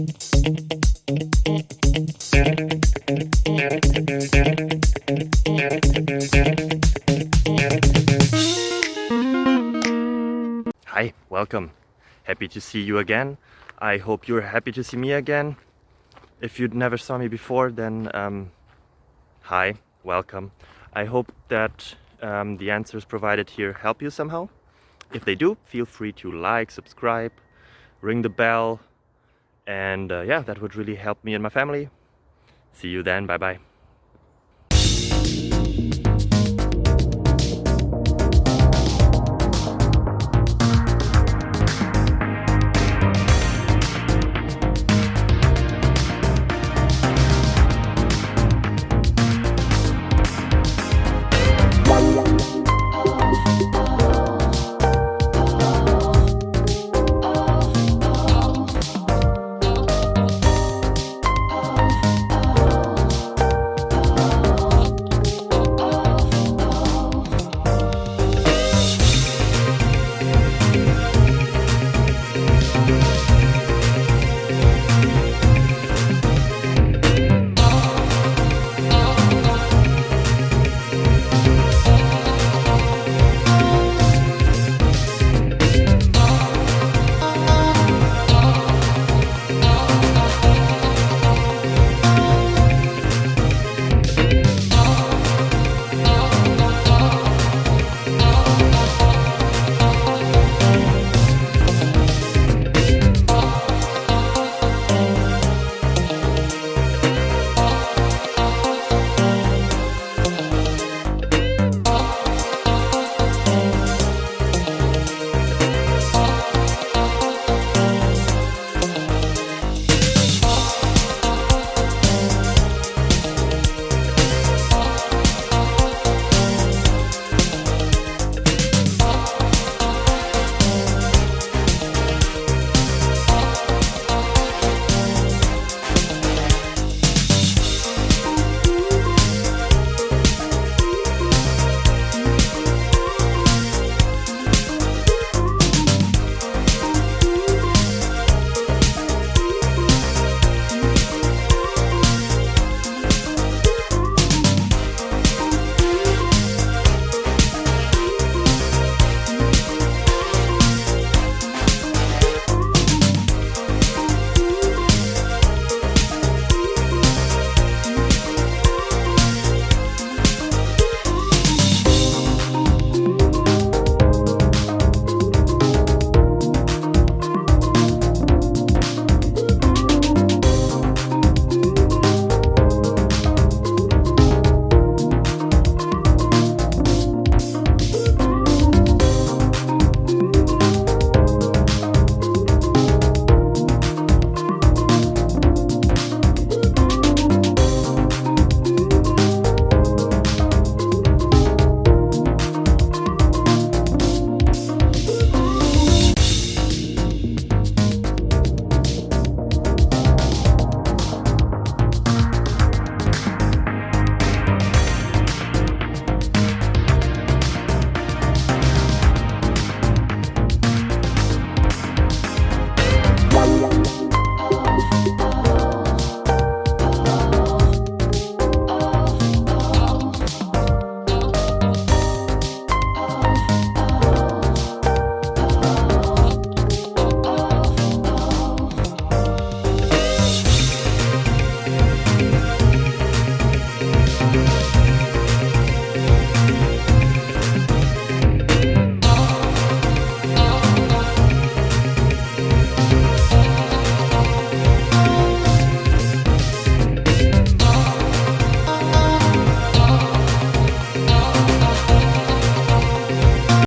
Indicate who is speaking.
Speaker 1: Hi, welcome. Happy to see you again. I hope you're happy to see me again. If you never saw me before, then hi, welcome. I hope that the answers provided here help you somehow. If they do, feel free to like, subscribe, ring the bell, and yeah, that would really help me and my family. See you then, bye bye.